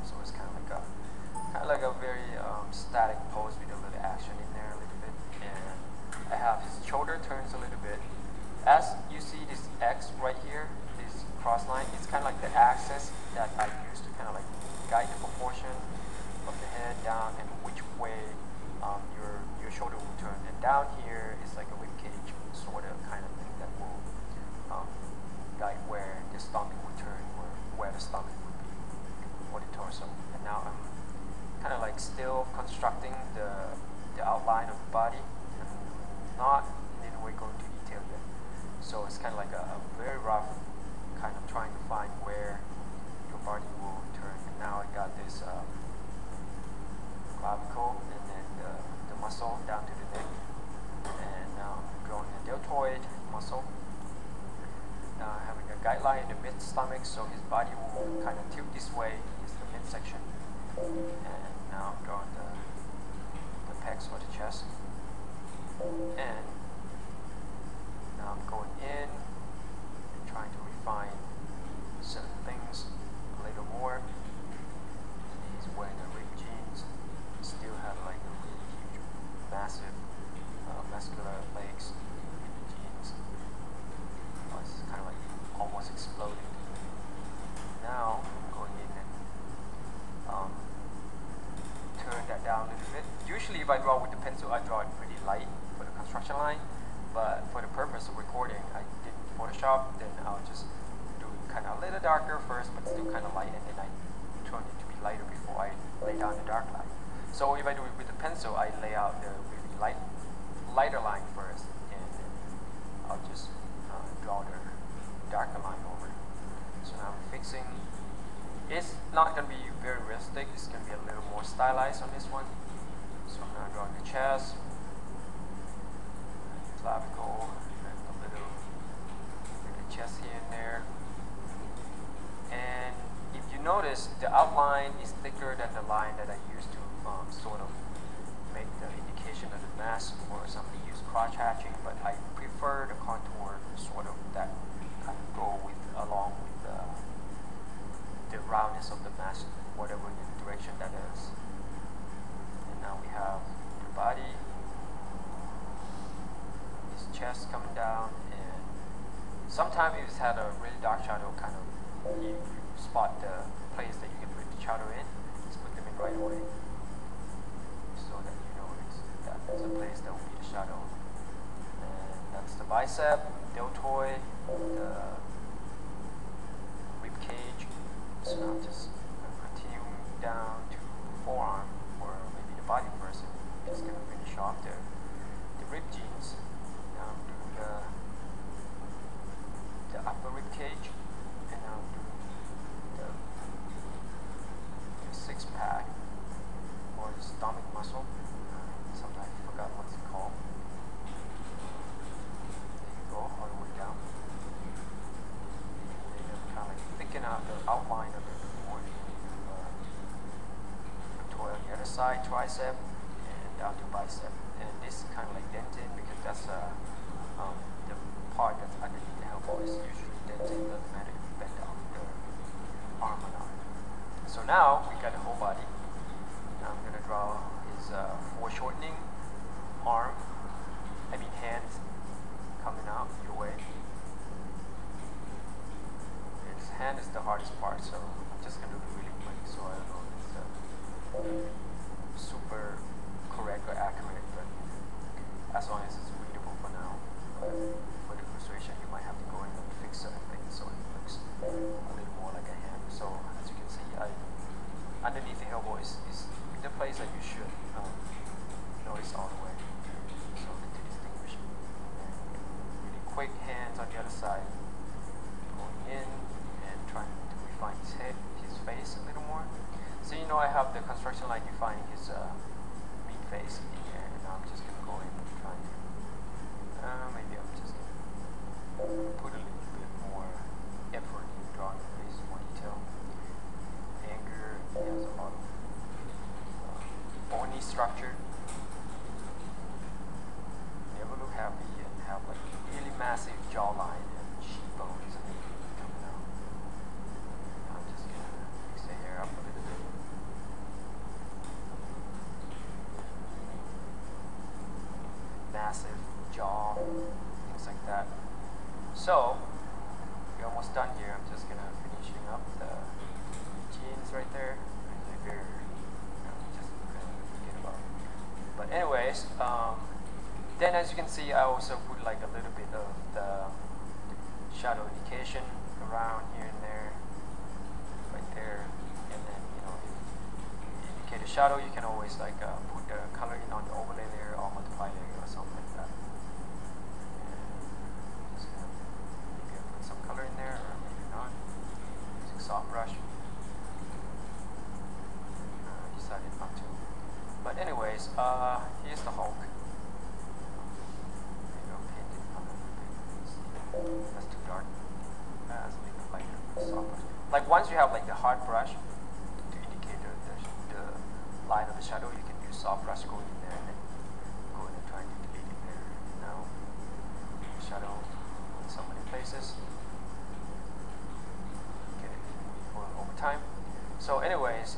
So it's kind of like a very static pose with a little action in there a little bit. And I have his shoulder turns a little bit. As you see this X right here, this cross line, it's kind of like the axis that I use to kind of like guide the proportion of the head down and which way your shoulder will turn. And down here is like a rib cage sort of kind of thing that will guide where the stomach will turn or where the stomach would be or the torso. And now I'm kind of like still constructing the outline of the body and not in any way going to detail yet. So it's kind of like a very rough kind of trying to find where your body will turn. And now I got this clavicle and then the muscle down to the neck. And now I'm drawing a deltoid muscle. Now having a guideline in the mid stomach, so his body will kind of tilt this way, is the midsection. And now I'm drawing the pecs or the chest. And now I'm going in and trying to refine certain things a little more. He's wearing a ripped jeans, still have like a really huge, massive, muscular legs in the jeans. It's kind of like almost exploding. Now I'm going in and turn that down a little bit. Usually if I draw with the pencil, I draw it pretty light for the construction line, but for the purpose of recording, I did Photoshop, then I'll just do it kind of a little darker first, but still kind of light, and then I turn it to be lighter before I lay down the dark line. So if I do it with the pencil, I lay out the really lighter line first, and then I'll just draw the darker line over. So now I'm fixing. It's not going to be very realistic, it's going to be a little more stylized on this one. So I'm now drawing the chest, clavicle, and a little chest here and there. And if you notice, the outline is thicker than the line that I used to sort of make the indication of the mass, or somebody use crotch hatching, but I prefer the contour sort of that kind of go with along with the roundness of the mass, whatever the direction that is. And now we have the body, his chest coming down, and sometimes it's had a really dark shadow, kind of you spot the place that you can put the shadow in, just put them in right away, so that you know that's a place that will be the shadow. And that's the bicep, deltoid, the rib cage. So now just continue down to forearm, or maybe the body first, and just going to finish off the rib jeans. Now I'm doing the upper rib cage, and now I'm doing the six pack, or the stomach muscle. Sometimes I forgot what's it called. There you go, all the way down. And then kind of like thicken out the outline a little bit more. Toy on the other side, tricep, and down to bicep. And this is kind of like dented because that's the part that's underneath the elbow is usually dented. It doesn't matter if you bend down the arm or not. So now we got the whole body. Now I'm going to draw his foreshortening arm, hands coming out your way. His hand is the hardest part, so I'm just going to do it really quick, so I don't know if it's super correct or accurate, but as long as it's readable for now. But for the persuasion, you might have to go in and fix certain things so it looks a little more like a hand. So as you can see, underneath the elbow is the place that you should notice all the way, so to distinguish. And really quick hands on the other side, going in and trying to refine his head, his face a little more. So you know I have the construction line defining his meat face in here, and now I'm just going to go in and try to, maybe I'm just going to put a little bit more effort in drawing the face, more detail. Anger, he has a lot of bony structure. Never look happy and have like really massive jawline and cheekbones and coming out. I'm just gonna fix the hair up a little bit. So we're almost done here. I'm just gonna finishing up the jeans right there. Just forget about it. But anyways, then as you can see, I also put like a little bit of the shadow indication around here and there, right there, and then if you indicate a shadow, you can always like put the color in on the overlay layer or multiply layer or something like that. And just gonna maybe put some color in there, or maybe not. Using soft brush. Decided not to. But anyways, here's the Hulk. That's too dark. Let's make it lighter. Soft brush. Like once you have like the hard brush to indicate the line of the shadow, you can use soft brush going in there and then go in and try and indicate it there. Now, shadow in so many places. Get it over time. So anyways,